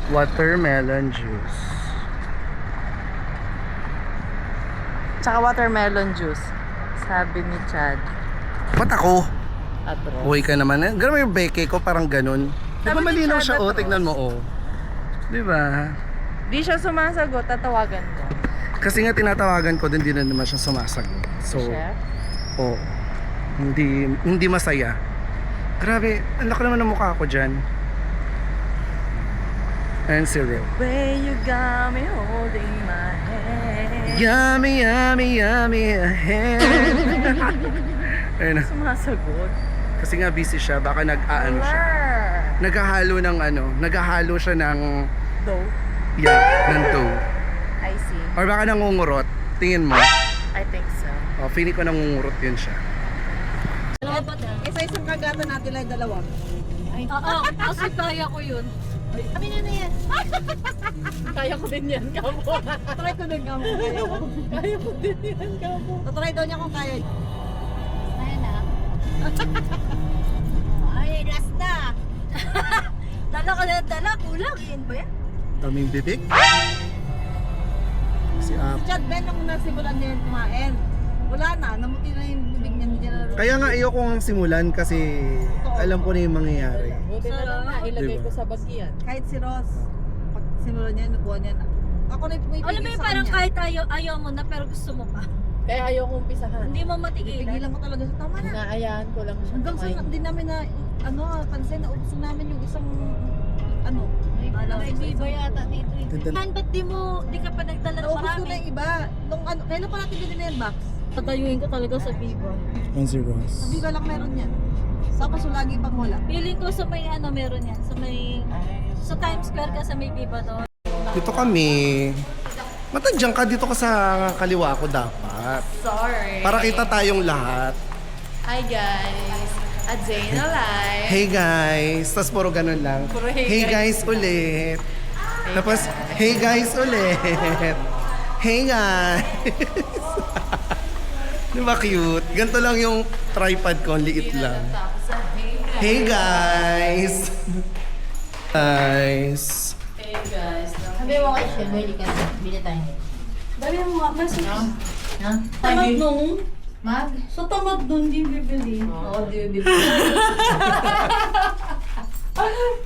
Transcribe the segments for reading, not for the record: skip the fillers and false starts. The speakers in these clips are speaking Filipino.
Watermelon juice. Tsaka watermelon juice. Sabi ni Chad. Ba't ako? Atro. Uy ka naman. Ganun mo yung beke ko, parang ganun. Di ba Sabi ni malinaw Chad siya? na Oh, to. tignan mo, oh. Di ba? Di siya sumasagot, tatawagan ko. Kasi nga tinatawagan ko din, di na naman siya sumasagot. So, Chef? oh, hindi masaya. Grabe, ang laki naman ng mukha ko dyan. And cereal. Way you got me holding my hand. Yummy, yummy, yummy ahead. Ayun na. Sumasagot. Kasi nga busy siya, baka nag-aano siya. Naghahalo ng ano, naghahalo siya ng, Though, ng dough. I see. Or baka nangungurot. Tingin mo. I think so. Oh, feeling ko nangungurot yun siya. Isa-isang kagatan natin lang dalawa. Oo, kasi kaya ko yun. Kami na yan. Kaya ko din yan, kamo. Try ko din kamo. Kaya ko din yan, kamo. Tatry daw niya kung kaya. Kaya na. Ay, last na. Dala ka na dala, kulang. Yan ba yan? Daming bibig. Si Ap. Chad Ben, nung nasimulan niya yung kumain. Wala na, namuti na yung bibig niya. Hindi na Kaya nga ayoko ang simulan kasi alam ko na yung mangyayari. Buti na lang na, ilagay Diba? ko sa bagyan. Kahit si Ross, pag simulan niya, nakuha niya na. Ako na may Alam mo pigil yung sa parang kanya. kahit ayaw mo na pero gusto mo pa. Kaya ayaw kong umpisahan. Hindi mo matigilan. Pigilan ko talaga sa tama na. Inaayaan ko lang siya. Hanggang sa hindi namin na, pansin na ubusin namin yung isang, May biba yata dito. Man, ba't di ka pa nagdala ng naubos ko na marami? yung iba. Nung kailan pa natin din yung box? Tatayuin ko talaga sa biba. Ang si Ross. Sabi ko lang meron yan. Tapos yung lagi pang wala. Feeling ko sa may meron yan. Sa Times Square ka sa may biba doon. Dito kami. Matandyang ka, dito ka sa kaliwa ko dapat. Sorry. Para kita tayong lahat. Hi guys. A day in a life. Hey guys. Tapos puro ganun lang. Puro Hey guys ulit. Tapos, hey guys ulit. Hey guys. Di ba cute? Ganito lang yung tripod ko, ang liit lang. Tapos Hey guys. Guys. hey guys. Sabi mo kay Shem, bili ka na. Bili tayo. Dali mo nga, mas Ha? tamad nung. Mag? So tamad nung, di bibili. Oo, di.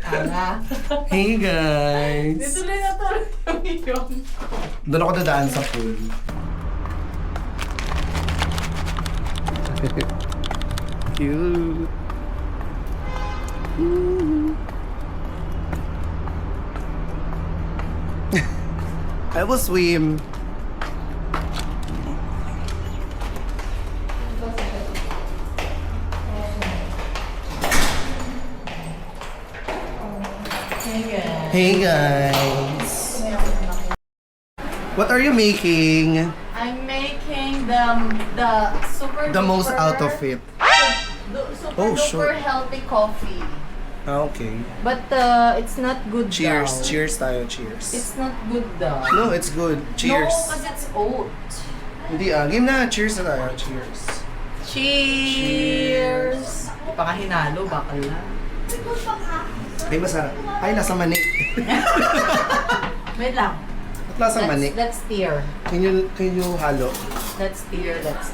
Tara. Hey guys. Dito lang na yun. Doon ako dadaan sa pool. Cute. I will swim. Hey guys. What are you making? I'm making the super The most duper- out of it. Super Oh, duper sure. healthy coffee. Ah, okay. But it's not good Cheers. daw. Cheers tayo. Cheers. It's not good daw. No, it's good. Cheers. No, because it's oat. Hindi game na. Cheers na tayo. Cheers. Cheers! Di pa ka hinalo, bakal lang. Ay, masarap. Ay, nasa mani. Wait lang. At nasa mani. Let's stir. Can you halo? Let's stir. This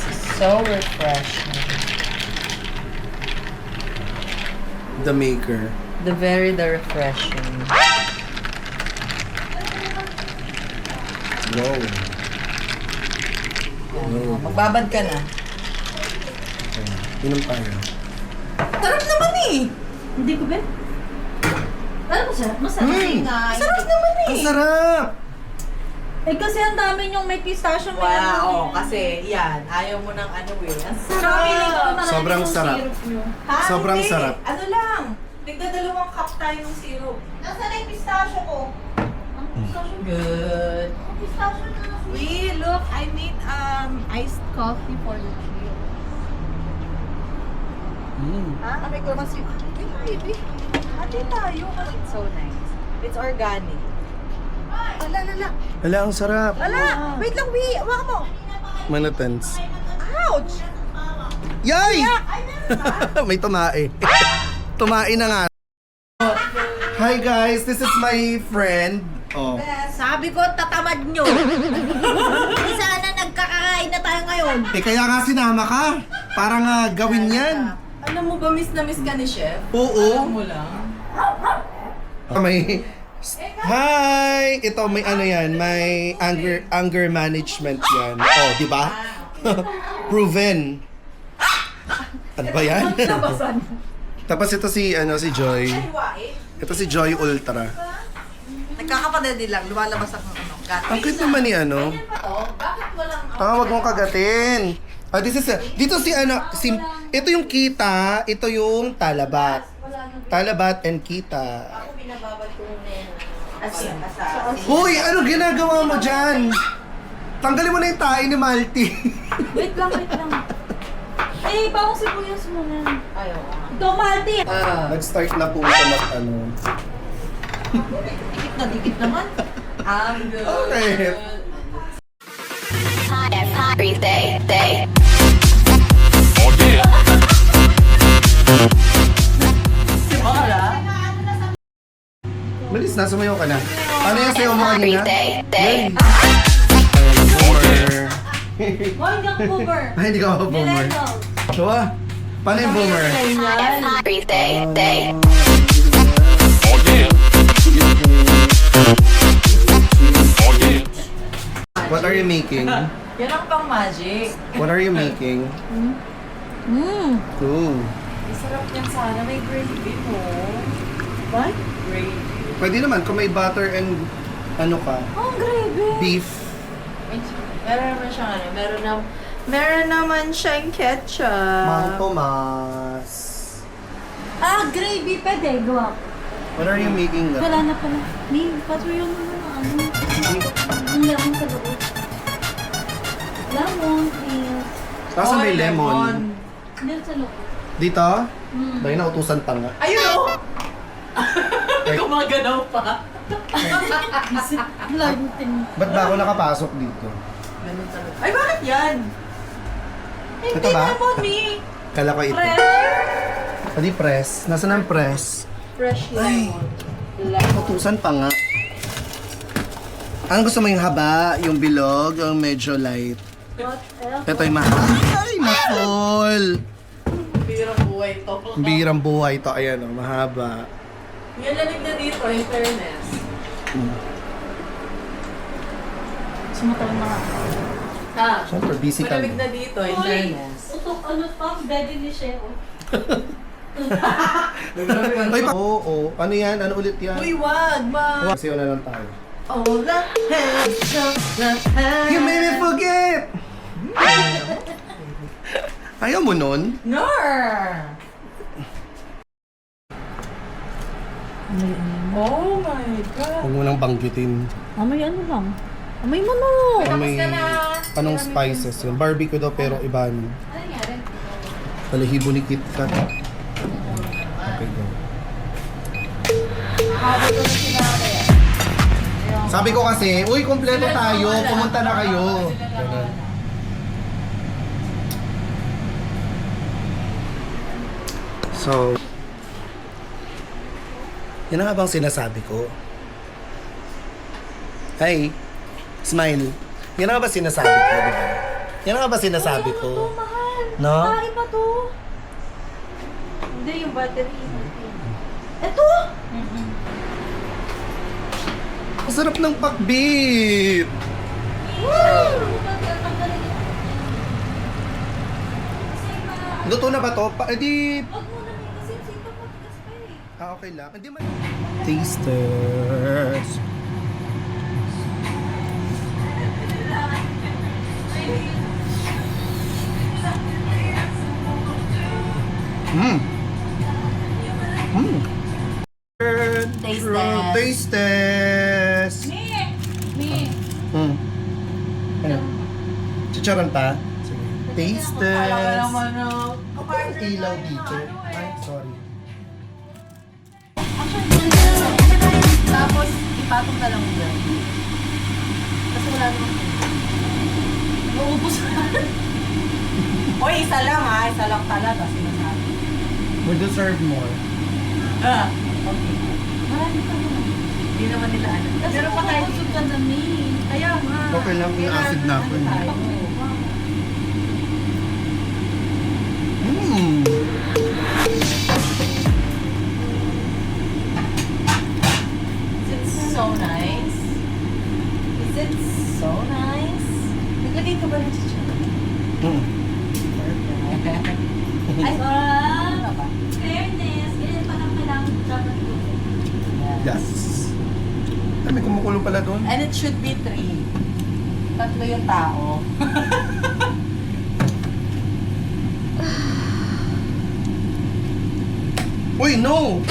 is so refreshing. The maker. The refreshing. Wow. Magbabad ka na. Inom tayo. Sarap naman eh! Hindi ko ba? Ano masarap? Masarap. Sarap naman eh! Ang sarap! Eh kasi ang dami yung may pistachio. may ano Wow, kasi yan, ayaw mo ng ano eh. Ang Tsaka feeling ko marami Sobrang yung sarap. syrup nyo. Ha? Sobrang Hindi. sarap. Ano lang, tigda-dalawang cup tayong syrup. Nasaan na yung pistachio ko? Ang pistachio. Good. Ang pistachio na. We look, I made iced coffee for the trio. Ha? May kurmas yung... Baby, hati tayo kasi it's so nice. It's organic. Ala. Wala, ang sarap. Ala! Wait lang, Wee! Waka mo! Manatans. Ouch! Yay! May tumae. Tumae na nga. Hi guys, this is my friend. Oh. Sabi ko, tatamad nyo. Di sana nagkakakain na tayo ngayon. Eh kaya nga sinama ka. Para nga gawin yan. Alam mo ba, miss na miss ka ni Chef? Oo. Alam mo lang. May Hi! Ito may ano yan, may anger management yan. Oh, di ba? Proven. Ano ba yan? Tapos ito si Joy. Ito si Joy Ultra. Nagkakapatid din lang, lumalabas ako gato. Ang cute naman ni ano. Bakit walang... Wag mong kagatin. Dito ito yung kita, ito yung talabat. Talabat and kita. Ako binababad ko muna yan. Hoy, ano ginagawa mo dyan? Tanggalin mo na yung tae ni Malti. Wait lang. Eh, bawang sibuyas mo na. Ayaw. Ito, Malti! Nag-start na po sa Dikit na dikit naman. I'm good. Okay. Happy day. Malis na, sumayaw ka na. Ano yung sayaw mo Happy kanina? day. Boomer. Hoy, hindi ako boomer. Ay, hindi ka ako boomer. Millennial. So, paano yung boomer? Happy day. What are you making? Yan ang pang magic. What are you making? Ooh. Isarap yan sana. May gravy mo. What? Gravy. Pwede naman kung may butter and ano ka, Oh, grabe. beef. Meron naman siyang ano. Meron naman siyang ketchup. Mang Tomas. Gravy pwede. Gawa. What are you making? Wala na pala. Ni, patuyo mo na ano. Ang lemon sa loob. Lemon, please. Tapos may lemon. Diyan sa loob. Dito? Dahil nautusan pa nga. Ayun o! Gumaganaw pa. Lantin. Ba't ba ako nakapasok dito? Ganun talaga. Ay, bakit yan? Ito ba? Lemon me. Kala ko ito. Pwede press. Nasaan ang press? Fresh lemon. Nautusan pa nga. Anong gusto mo, yung haba, yung bilog, yung medyo light? What else? Ito yung mahaba. Ay, na-fall! Birang buhay to. Ang bihirang buhay ito. Ayan o, mahaba. Yan lalig na dito, in fairness. Sumataw na. Ha? Siyempre, busy ka. Malamig na dito, in Uy, fairness. utok ano pa, daddy ni Sheo. Ay, oo. Ano yan? Ano ulit yan? Uy, wag, ma. Kasi na lang tayo. All the hands, the hands. You made me forget! Ayaw mo nun? Nar! Oh my God. Huwag mo nang banggitin. Amay ano lang. Amay mo no. May anong spices yun. Barbecue daw pero iba nun. Balahibo ni Kit Kat. Okay, go. Sabi ko kasi, uy, kompleto tayo. Pumunta na kayo. Ganun. So, yan na nga bang sinasabi ko? Hi, smile. Yan na nga ba sinasabi ko, di ba? Yan na nga ba sinasabi ko? Mahal. No? Pari pa to. Hindi, yung battery. Ito. Ang sarap ng pakbit! Luto na ba to? Edi... Wag mo na kasi sito podcast pa eh. Okay lang. Hindi man... Tasters. Taste test. Taste test. Hmm. Ano? Chicharon pa? Sige. Taste Alam test. naman na. Ang ilaw dito. Ay, sorry. Tapos, ipatong na lang dyan. Kasi wala naman. Maubos na. Uy, isa lang ha. Isa lang talaga. Sinasabi. We deserve more. Ah. Marami pa naman. Hindi naman nila ano. Pero pa kahit busog ka na kaya nga. Okay lang, ina-acid na ako. Is it so nice? Is it so nice? Naglagay ka ba ng chicharon? Perfect. Ay, Ano ba? fairness. Ganyan pa lang kailangan dapat ko. Yes. Ay, may kumukulo pala doon. And it should be 3. 3 yung tao. Uy, no!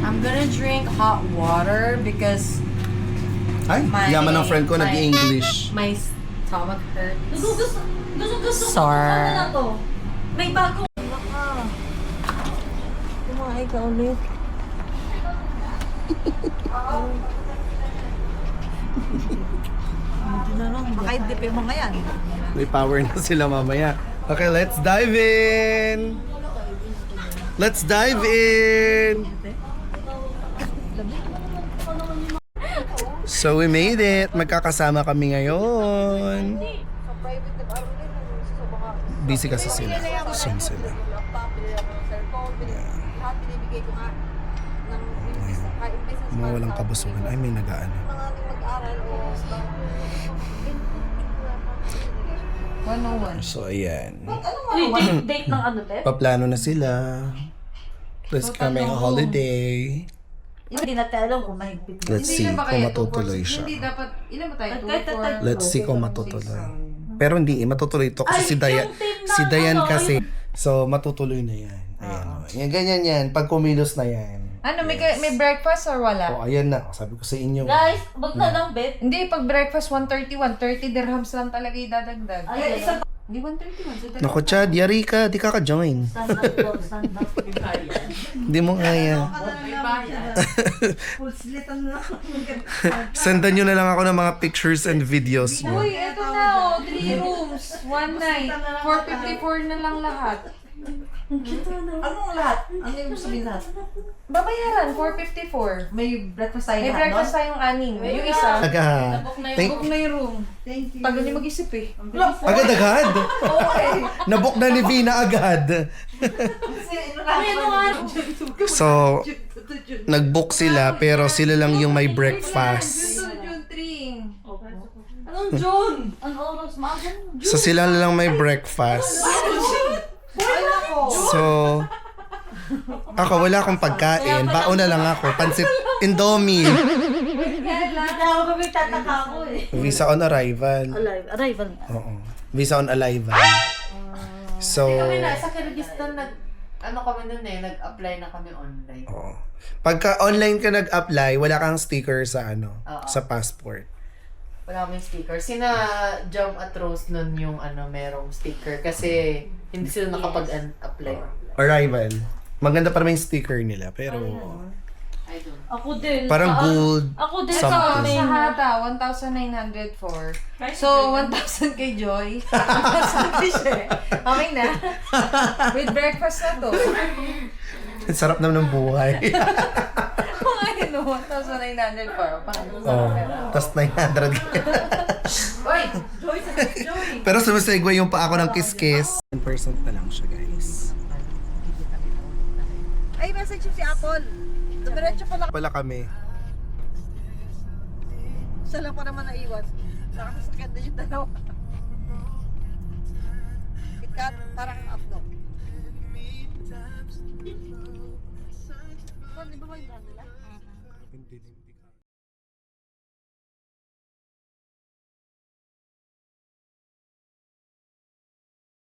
I'm gonna drink hot water because Ay, yaman ng friend ko, nag-English. my stomach hurts. Gusto ko. Sir. Ano na to? May bago. Kumain ka ulit. Makaidip mo ngayon. May power na sila mamaya. Okay, let's dive in! Let's dive in! So we made it! Magkakasama kami ngayon. Busy kasi sila. Zoom sila. Mga walang kabusugan. Ay, may nag-aano. 101. So, ayan. Date ng ano, te? Paplano na sila. Let's kami ang holiday. Hindi natin alam kung mahigpit. Let's see kung matutuloy siya. Hindi dapat, ilan ba tayo? Let's see kung matutuloy. Pero hindi, matutuloy ito kasi si Dayan. Si Dayan kasi. So, matutuloy na yan. Ayan. Yan, ganyan yan. Pag kumilos na yan. Ano, may breakfast or wala? O, ayan na. Sabi ko sa inyo. Guys, wag na lang, bet. Hindi, pag breakfast 130 dirhams lang talaga idadagdag. Ay, isa. Hindi 131. Naku, Chad, yari ka. Di ka ka-join. Stand up, bro. Stand up. Hindi mo kaya. Full slit ang lang. Sendan nyo na lang ako ng mga pictures and videos nyo. Uy, eto na oh. 3 rooms, 1 night. 454 na lang lahat. Anong lahat? Ano yung sabihin lahat? Babayaran, 454. May breakfast tayo May lahat, breakfast tayong 6. Yung isa, Aga. Thank, book na yung room. Thank you. Tagal niyo mag-isip eh. agad-agad. Nabook na ni Vina agad. So, nag-book sila pero sila lang yung may breakfast. June 3. Anong June? Ang oras, maaga. So, sila lang may breakfast. So, ako wala akong pagkain. Baon na lang ako. Pansit Indomie. Hindi ako kami tataka ko eh. Visa on arrival. Arrival. Oo. Visa on arrival. So, Kami na, sa Kyrgyzstan, nag-apply na kami online. oo. Pagka online ka nag-apply, wala kang sticker sa Oo. sa passport. Wala kaming sticker. Sina Jam at Rose nun yung merong sticker kasi hindi sila nakapag-apply. Arrival. Maganda pa naman yung sticker nila, pero I don't. Ako din. parang gold. Ako din So, sa something. sa Hata, 1,904. So, 1,000 kay Joy. 1,000 kay She. Okay na. With breakfast na to. Ang sarap naman ng buhay. Okay, no. 1,904. Paano sa Oh, camera? tas 900. Oy! Pero sumisegue yung pa ako ng kiss-kiss. 1% na lang siya, guys. Ay, message si Apple. Dumiretso pala. Pala kami. Siya lang pa naman naiwan. Nakasasakyan din yung dalawa. Ikat, parang upload. Di ba may brand nila? Hindi.